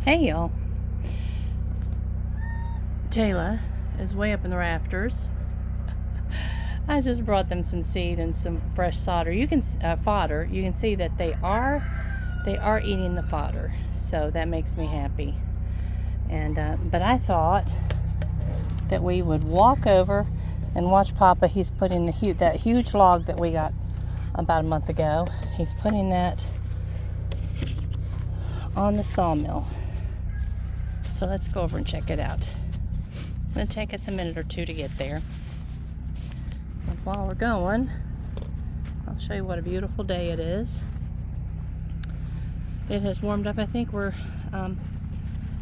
Hey y'all. Taylor is way up in the rafters. I just brought them some seed and some fresh fodder. Fodder. You can see that they are eating the fodder, so that makes me happy. And but I thought that we would walk over and watch Papa. He's putting that huge log that we got about a month ago. He's putting that on the sawmill. So let's go over and check it out. It'll take us a minute or two to get there. But while we're going, I'll show you what a beautiful day it is. It has warmed up. I think we're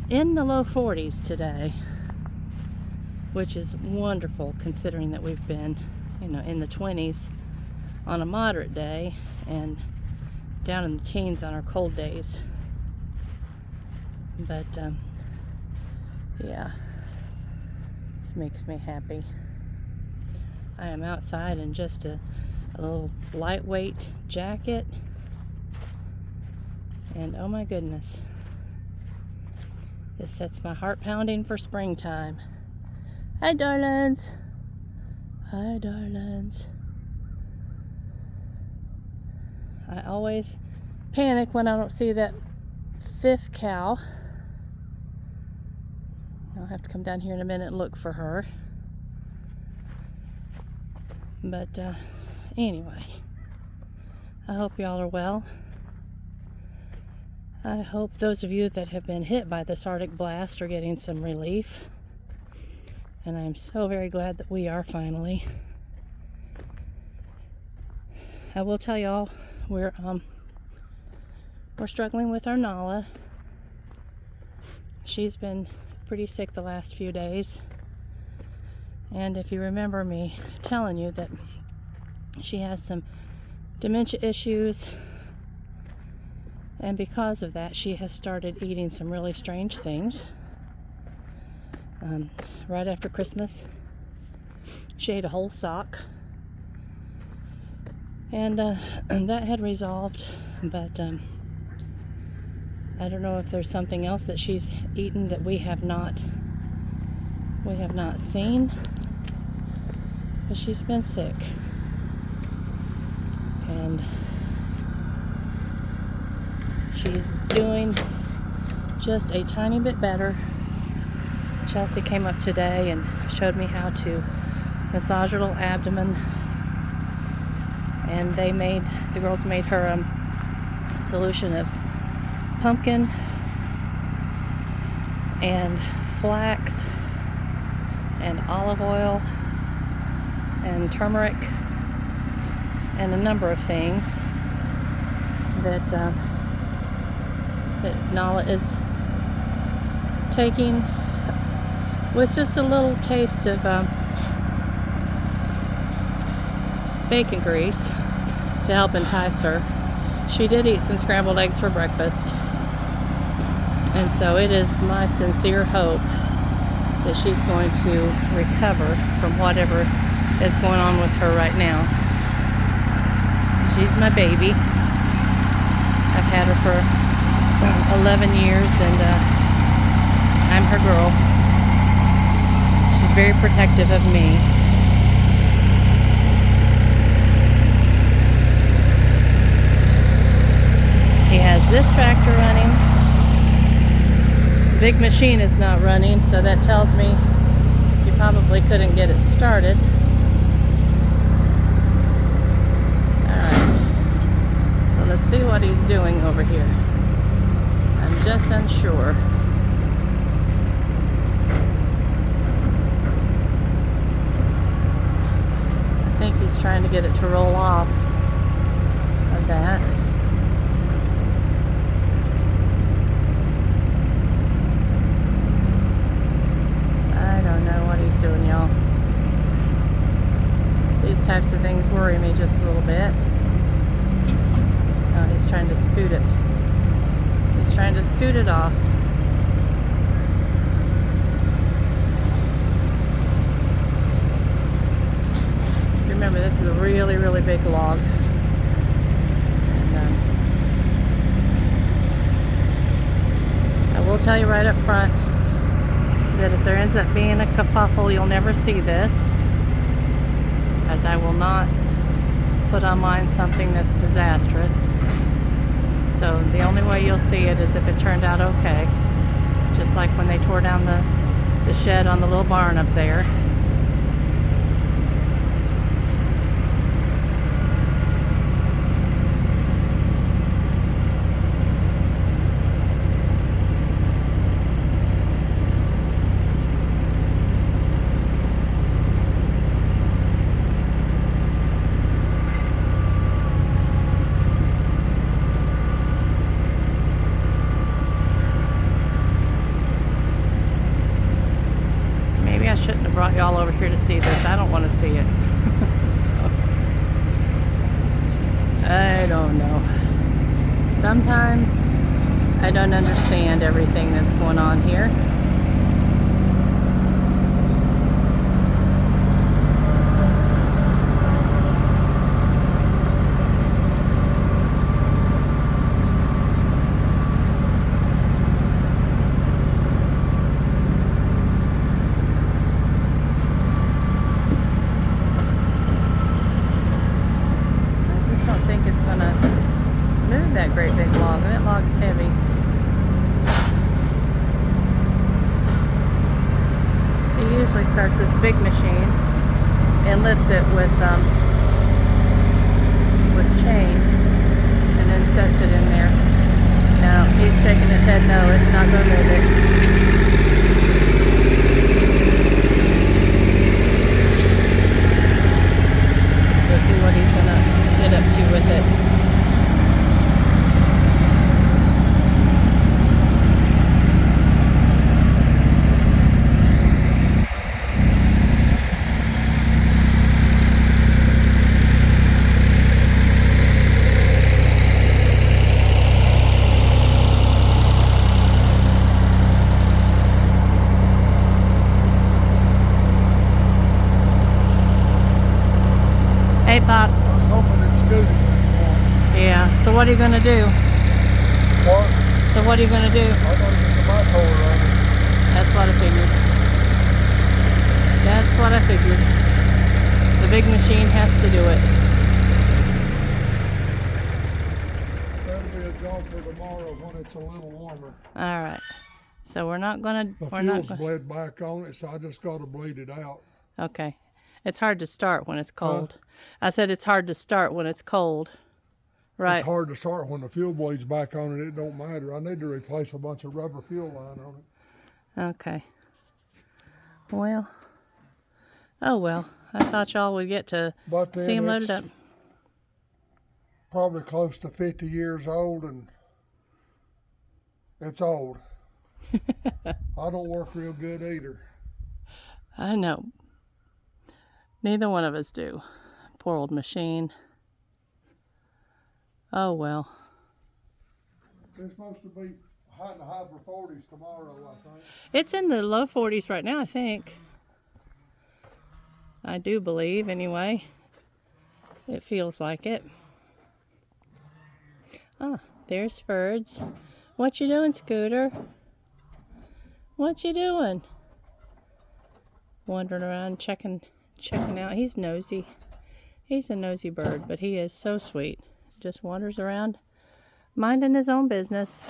in the low 40s today, which is wonderful considering that we've been, in the 20s on a moderate day and down in the teens on our cold days. But yeah, this makes me happy. I am outside in just a little lightweight jacket, and oh my goodness, this sets my heart pounding for springtime. Hi darlings. Hi darlings. I always panic when I don't see that fifth cow. I'll have to come down here in a minute and look for her. But anyway, I hope y'all are well. I hope those of you that have been hit by this Arctic blast are getting some relief. And I am so very glad that we are finally. I will tell y'all, we're struggling with our Nala. She's been pretty sick the last few days. And if you remember me telling you that she has some dementia issues, and because of that she has started eating some really strange things. Right after Christmas she ate a whole sock, and that had resolved, but I don't know if there's something else that she's eaten that we have not seen, but she's been sick. And she's doing just a tiny bit better. Chelsea came up today and showed me how to massage her little abdomen, and the girls made her a solution of pumpkin and flax and olive oil and turmeric and a number of things that Nala is taking, with just a little taste of bacon grease to help entice her. She did eat some scrambled eggs for breakfast, and so it is my sincere hope that she's going to recover from whatever is going on with her right now. She's my baby. I've had her for 11 years, and I'm her girl. She's very protective of me. He has this tractor running. The big machine is not running, so that tells me he probably couldn't get it started. Alright, so let's see what he's doing over here. I'm just unsure. I think he's trying to get it to roll off of that. I don't know what he's doing, y'all. These types of things worry me just a little bit. Oh, he's trying to scoot it. He's trying to scoot it off. Remember, this is a really, really big log. And, tell you right up front that if there ends up being a kerfuffle, you'll never see this, as I will not put online something that's disastrous. So the only way you'll see it is if it turned out okay. Just like when they tore down the shed on the little barn up there. I shouldn't have brought y'all over here to see this. I don't want to see it. So, I don't know. Sometimes I don't understand everything that's going on here. That great big log. That log's heavy. He usually starts this big machine and lifts it with chain and then sets it in there. No, he's shaking his head no, it's not going to move it. Let's go see what he's going to get up to with it. Hey, Pops. I was hoping it's good. Yeah, so what are you going to do? What? So what are you going to do? I'm going to get the motor running. That's what I figured. That's what I figured. The big machine has to do it. That'll be a job for tomorrow when it's a little warmer. All right. So we're not going to... The fuel's bled back on it, so I just got to bleed it out. Okay. It's hard to start when it's cold. I said it's hard to start when it's cold. Right. It's hard to start when the fuel bleed's back on it. It don't matter. I need to replace a bunch of rubber fuel line on it. Okay. Well. Oh, well. I thought y'all would get to see them loaded up. Probably close to 50 years old, and it's old. I don't work real good either. I know. Neither one of us do. Poor old machine. Oh, well. It's supposed to be high in the high 40s tomorrow, I think. It's in the low 40s right now, I think. I do believe, anyway. It feels like it. Ah, there's Ferds. What you doing, Scooter? What you doing? Wandering around, checking out. He's nosy. He's a nosy bird, but he is so sweet. Just wanders around, minding his own business.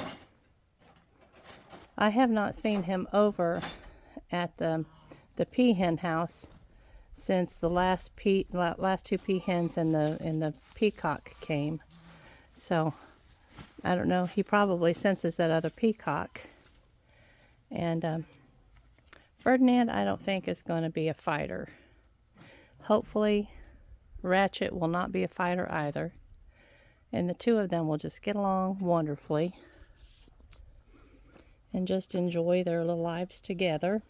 I have not seen him over at the peahen house since the last two peahens and the peacock came. So I don't know. He probably senses that other peacock. And Ferdinand, I don't think is going to be a fighter. Hopefully, Ratchet will not be a fighter either. And the two of them will just get along wonderfully and just enjoy their little lives together.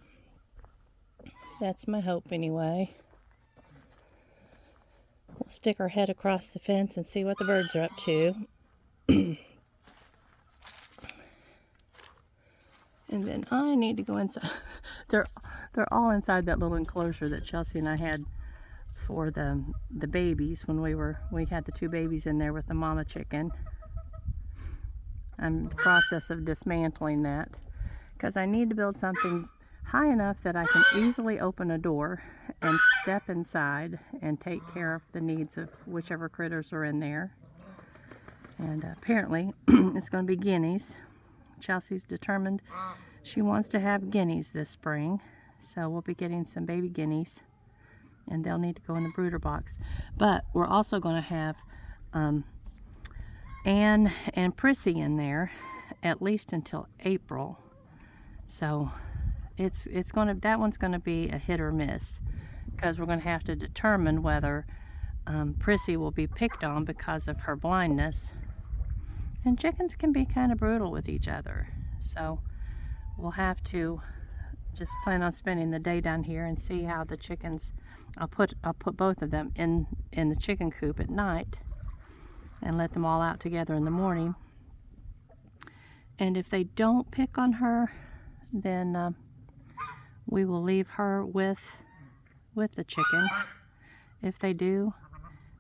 That's my hope anyway. We'll stick our head across the fence and see what the birds are up to. And then I need to go inside. They're all inside that little enclosure that Chelsea and I had for the babies when we had the two babies in there with the mama chicken. I'm in the process of dismantling that. because I need to build something high enough that I can easily open a door and step inside and take care of the needs of whichever critters are in there. And apparently it's going to be guineas. Chelsea's determined she wants to have guineas this spring, so we'll be getting some baby guineas, and they'll need to go in the brooder box. But we're also going to have Anne and Prissy in there at least until April. So that one's going to be a hit or miss, because we're going to have to determine whether Prissy will be picked on because of her blindness. And chickens can be kind of brutal with each other, so we'll have to just plan on spending the day down here and see how the chickens. I'll put both of them in the chicken coop at night and let them all out together in the morning. And if they don't pick on her, then we will leave her with the chickens. If they do,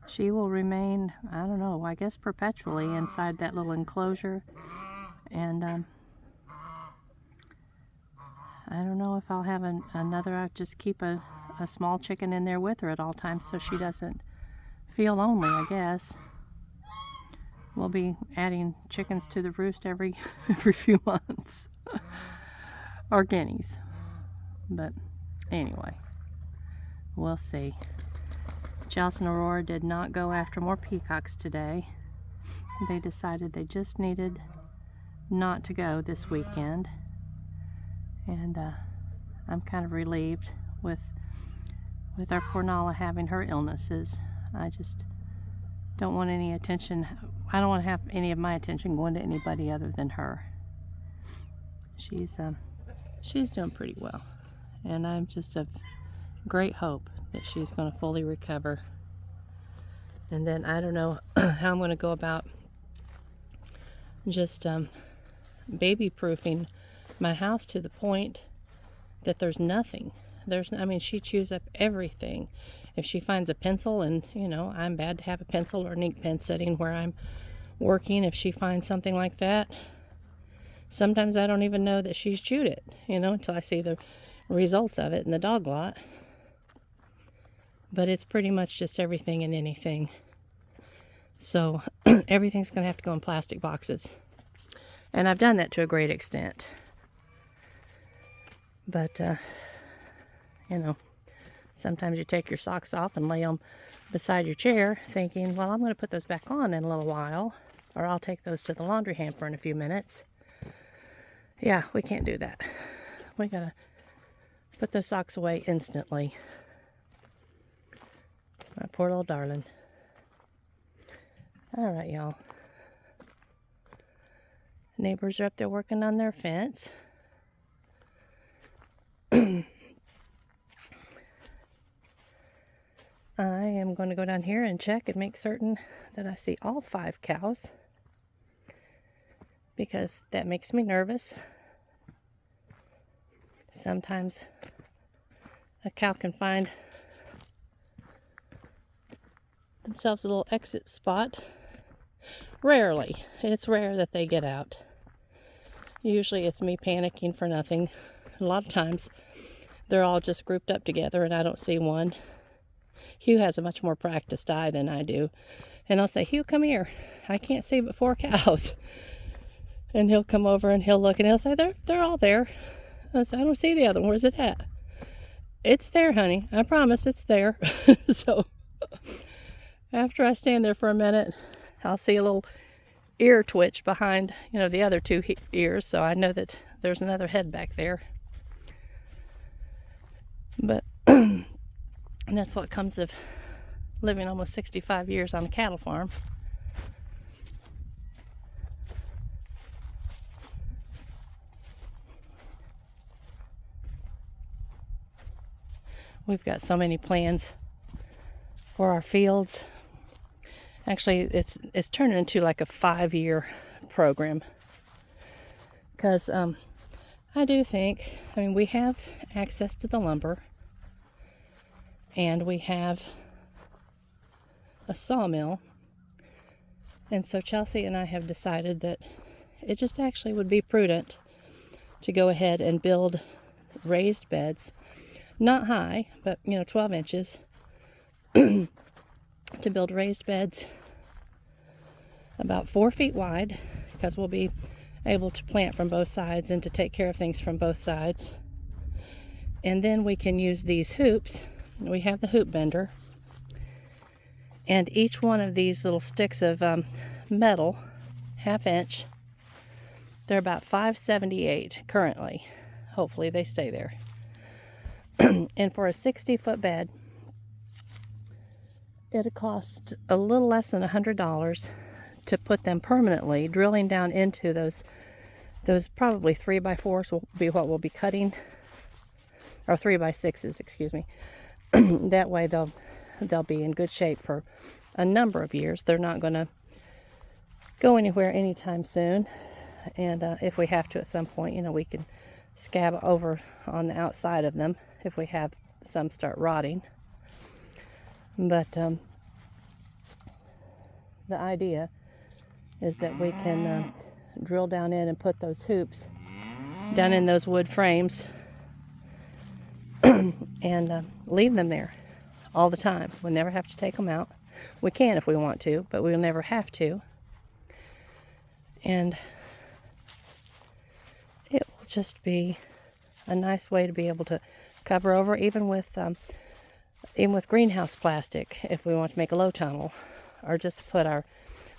she will remain, I don't know, I guess perpetually inside that little enclosure. And I don't know if I'll have another. I'll just keep a small chicken in there with her at all times so she doesn't feel lonely, I guess. We'll be adding chickens to the roost every few months. Or guineas. But anyway, we'll see. Chelsea and Aurora did not go after more peacocks today. They decided they just needed not to go this weekend. And I'm kind of relieved with our poor Nala having her illnesses. I just don't want any attention. I don't want to have any of my attention going to anybody other than her. She's doing pretty well, and I'm just of great hope that she's going to fully recover. And then I don't know how I'm going to go about just baby proofing my house to the point that there's nothing. She chews up everything. If she finds a pencil, and I'm bad to have a pencil or an ink pen sitting where I'm working, if she finds something like that, sometimes I don't even know that she's chewed it, until I see the results of it in the dog lot. But it's pretty much just everything and anything. So everything's going to have to go in plastic boxes. And I've done that to a great extent. But, sometimes you take your socks off and lay them beside your chair thinking, well, I'm going to put those back on in a little while. Or I'll take those to the laundry hamper in a few minutes. Yeah, we can't do that. We got to put those socks away instantly. My poor little darling. All right, y'all. Neighbors are up there working on their fence. I am going to go down here and check and make certain that I see all 5 cows, because that makes me nervous. Sometimes a cow can find themselves a little exit spot. Rarely. It's rare that they get out. Usually it's me panicking for nothing. A lot of times they're all just grouped up together and I don't see one. Hugh has a much more practiced eye than I do. And I'll say, Hugh, come here. I can't see but 4 cows. And he'll come over and he'll look and he'll say, they're all there. I say, I don't see the other one. Where's it at? It's there, honey. I promise it's there. So after I stand there for a minute, I'll see a little ear twitch behind, the other 2 ears. So I know that there's another head back there. But and that's what comes of living almost 65 years on a cattle farm. We've got so many plans for our fields. Actually, it's turned into like a 5-year program. Because I do think, we have access to the lumber. And we have a sawmill. And so Chelsea and I have decided that it just actually would be prudent to go ahead and build raised beds, not high, but 12 inches, to build raised beds about 4 feet wide, because we'll be able to plant from both sides and to take care of things from both sides. And then we can use these hoops. We have the hoop bender, and each one of these little sticks of metal, 1/2 inch, they're about $5.78 currently. Hopefully they stay there. And for a 60-foot bed, it'll cost a little less than $100 to put them permanently. Drilling down into those probably 3x4s will be what we'll be cutting, or 3x6s, excuse me. That way they'll be in good shape for a number of years. They're not going to go anywhere anytime soon. And if we have to at some point, we can scab over on the outside of them if we have some start rotting. But the idea is that we can drill down in and put those hoops down in those wood frames and leave them there all the time. We'll never have to take them out. We can if we want to, but we'll never have to. And it will just be a nice way to be able to cover over, even with greenhouse plastic, if we want to make a low tunnel, or just put our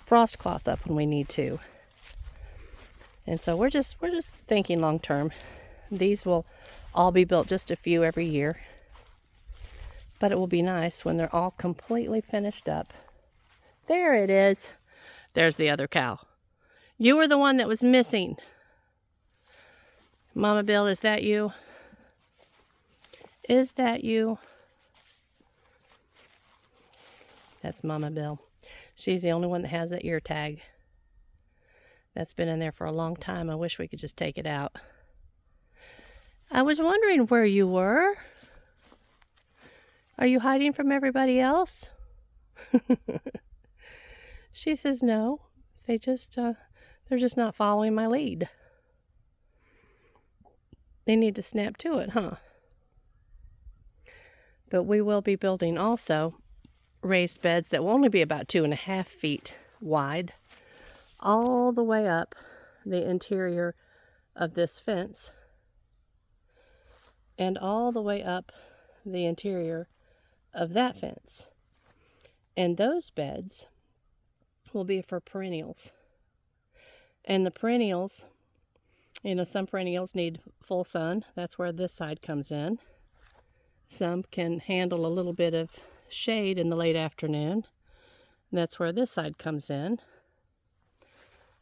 frost cloth up when we need to. And so we're just thinking long term. These will all be built, just a few every year, but it will be nice when they're all completely finished up. There it is. There's the other cow. You were the one that was missing. Mama Bill, is that you? Is that you? That's Mama Bill. She's the only one that has that ear tag. That's been in there for a long time. I wish we could just take it out. I was wondering where you were. Are you hiding from everybody else? She says no. They're just not following my lead. They need to snap to it, huh? But we will be building also raised beds that will only be about 2.5 feet wide, all the way up the interior of this fence, and all the way up the interior of that fence. And those beds will be for perennials. And the perennials, some perennials need full sun. That's where this side comes in. Some can handle a little bit of shade in the late afternoon. That's where this side comes in.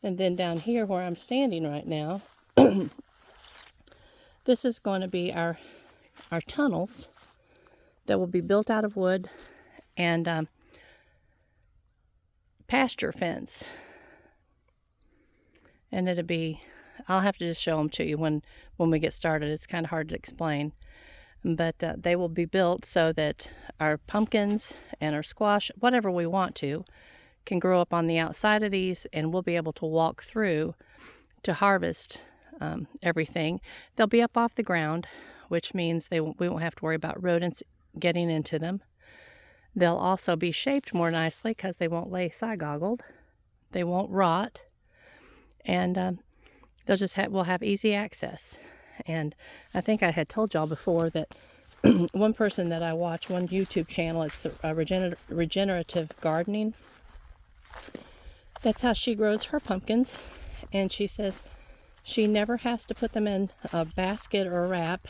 And then down here where I'm standing right now, this is going to be our tunnels that will be built out of wood and pasture fence. And I'll have to just show them to you when we get started. It's kind of hard to explain. But they will be built so that our pumpkins and our squash, whatever we want to, can grow up on the outside of these, and we'll be able to walk through to harvest everything. They'll be up off the ground, which means we won't have to worry about rodents getting into them. They'll also be shaped more nicely because they won't lay side-goggled. They won't rot. And we'll have easy access. And I think I had told y'all before that one person that I watch, one YouTube channel, it's regenerative gardening. That's how she grows her pumpkins. And she says she never has to put them in a basket or a wrap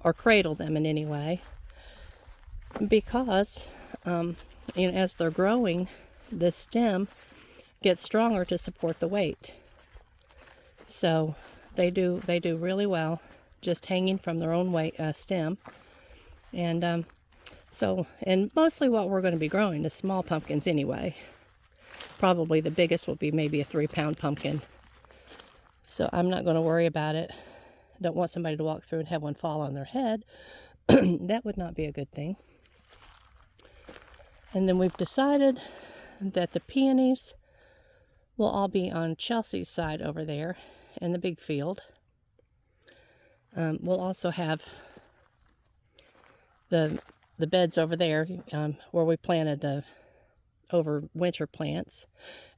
or cradle them in any way, because as they're growing, the stem gets stronger to support the weight. So they do really well just hanging from their own weight stem. And and mostly what we're going to be growing is small pumpkins anyway. Probably the biggest will be maybe a 3-pound pumpkin. So I'm not going to worry about it. I don't want somebody to walk through and have one fall on their head. That would not be a good thing. And then we've decided that the peonies will all be on Chelsea's side over there in the big field. we'll also have the beds over there where we planted the overwinter plants.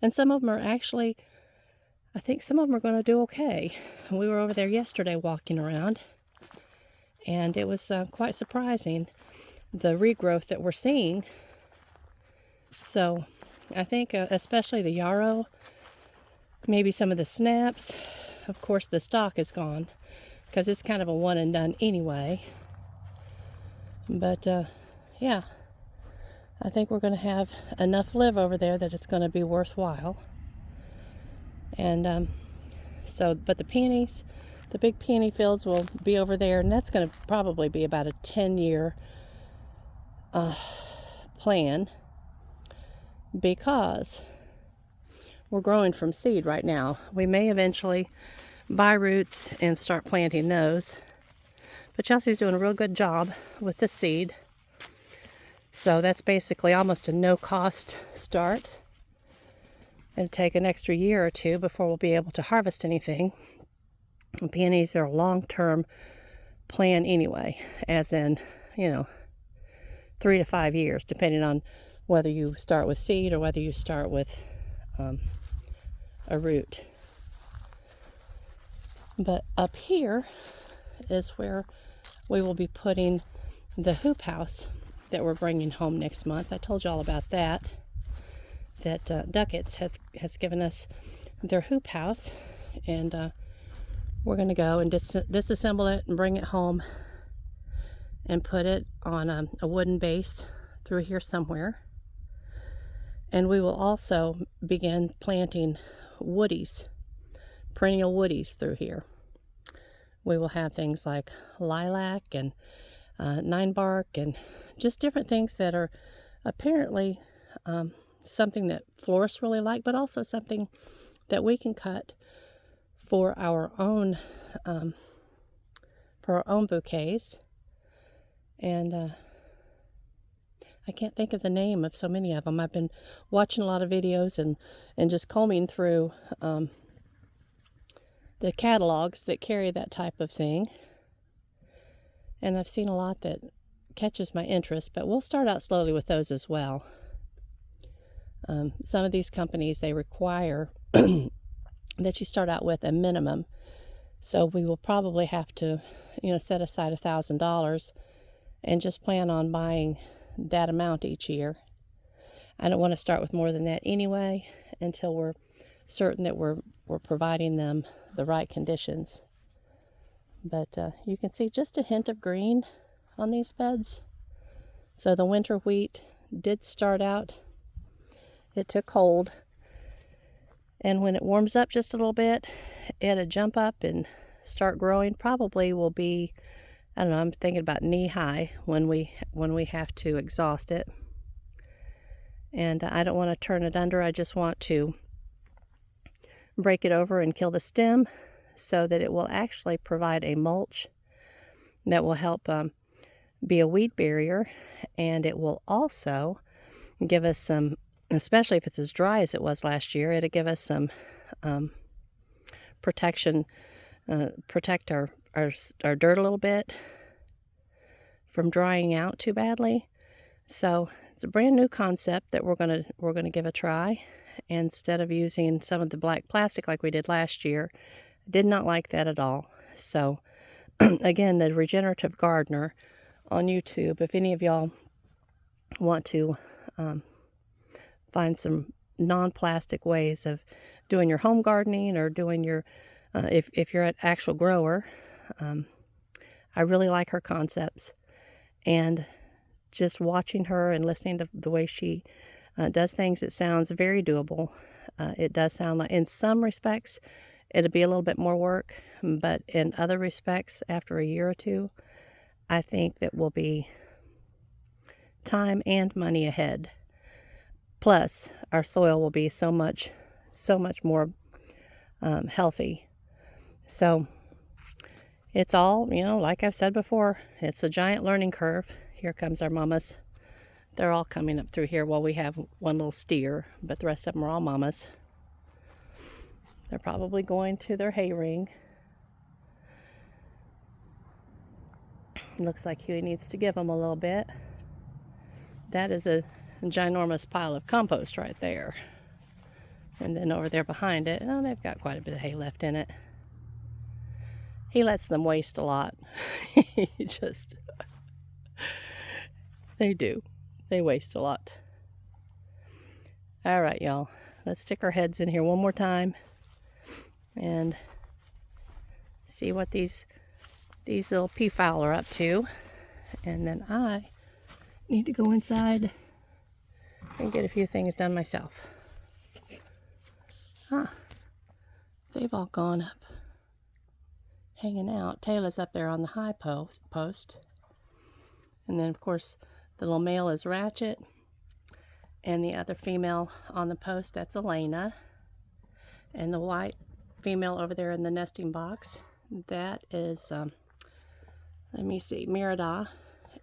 And some of them are actually, I think some of them are going to do okay. We were over there yesterday walking around, and it was quite surprising, the regrowth that we're seeing. So I think especially the yarrow, maybe some of the snaps. Of course, the stalk is gone because it's kind of a one and done anyway. But yeah, I think we're going to have enough live over there that it's going to be worthwhile. And but the peonies, the big peony fields will be over there, and that's going to probably be about a 10-year plan, because we're growing from seed right now. We may eventually buy roots and start planting those, but Chelsea's doing a real good job with the seed. So that's basically almost a no-cost start. It'll take an extra year or two before we'll be able to harvest anything. And peonies are a long-term plan anyway, as in, 3 to 5 years, depending on whether you start with seed or whether you start with a root. But up here is where we will be putting the hoop house that we're bringing home next month. I told you all about that. Duckett's has given us their hoop house, and we're going to go and disassemble it and bring it home and put it on a wooden base through here somewhere. And we will also begin planting woodies, perennial woodies through here. We will have things like lilac and 9-bark and just different things that are apparently something that florists really like, but also something that we can cut for our own bouquets. And I can't think of the name of so many of them. I've been watching a lot of videos and just combing through the catalogs that carry that type of thing. And I've seen a lot that catches my interest, but we'll start out slowly with those as well. Some of these companies, they require that you start out with a minimum. So we will probably have to, set aside $1,000 and just plan on buying that amount each year. I don't want to start with more than that anyway, until we're certain that we're providing them the right conditions. But you can see just a hint of green on these beds. So the winter wheat did start out. It took hold. And when it warms up just a little bit, it'll jump up and start growing. Probably will be, I don't know, I'm thinking about knee high when we have to exhaust it. And I don't want to turn it under. I just want to break it over and kill the stem so that it will actually provide a mulch that will help be a weed barrier. And it will also give us some, especially if it's as dry as it was last year, it'll give us some protection, protect our dirt a little bit from drying out too badly. So it's a brand new concept that we're gonna give a try. Instead of using some of the black plastic like we did last year, did not like that at all. So again, the Regenerative Gardener on YouTube, if any of y'all want to find some non-plastic ways of doing your home gardening or doing your if you're an actual grower, I really like her concepts, and just watching her and listening to the way she does things, it sounds very doable. It does sound like, in some respects, it'll be a little bit more work, but in other respects, after a year or two, I think that will be time and money ahead. Plus, our soil will be so much more healthy. So it's all, like I've said before, it's a giant learning curve. Here comes our mamas. They're all coming up through here. Well, we have one little steer, but the rest of them are all mamas. They're probably going to their hay ring. Looks like Huey needs to give them a little bit. That is a ginormous pile of compost right there. And then over there behind it, oh, they've got quite a bit of hay left in it. He lets them waste a lot. They do. They waste a lot. All right, y'all. Let's stick our heads in here one more time and see what these little peafowl are up to. And then I need to go inside and get a few things done myself. They've all gone up, hanging out. Taylor's up there on the high post. And then, of course, the little male is Ratchet. And the other female on the post, that's Elena. And the white female over there in the nesting box, that is, let me see, Merida.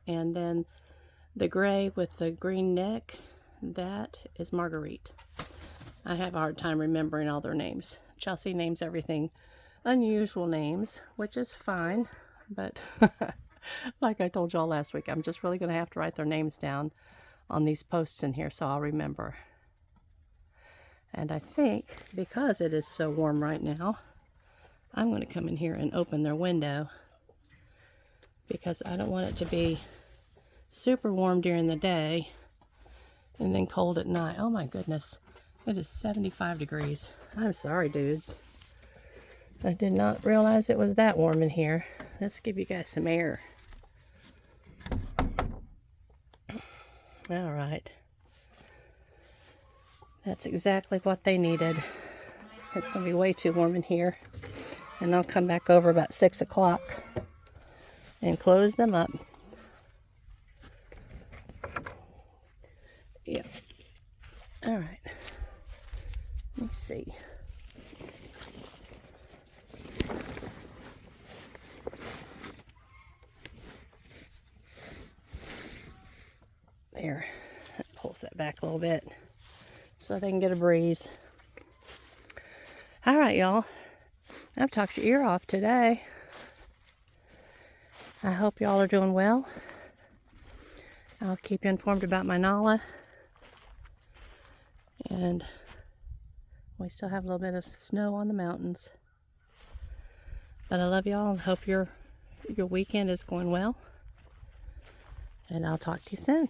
And then the gray with the green neck, that is Marguerite. I have a hard time remembering all their names. Chelsea names everything unusual names, which is fine. But like I told y'all last week, I'm just really going to have to write their names down on these posts in here so I'll remember. And I think because it is so warm right now, I'm going to come in here and open their window because I don't want it to be super warm during the day and then cold at night. Oh my goodness. It is 75 degrees. I'm sorry, dudes. I did not realize it was that warm in here. Let's give you guys some air. All right. That's exactly what they needed. It's going to be way too warm in here. And I'll come back over about 6 o'clock and close them up. Yep. All right. Let me see. There. That pulls that back a little bit so they can get a breeze. All right, y'all. I've talked your ear off today. I hope y'all are doing well. I'll keep you informed about my Nala. And we still have a little bit of snow on the mountains. But I love y'all and hope your weekend is going well. And I'll talk to you soon.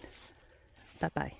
Bye-bye.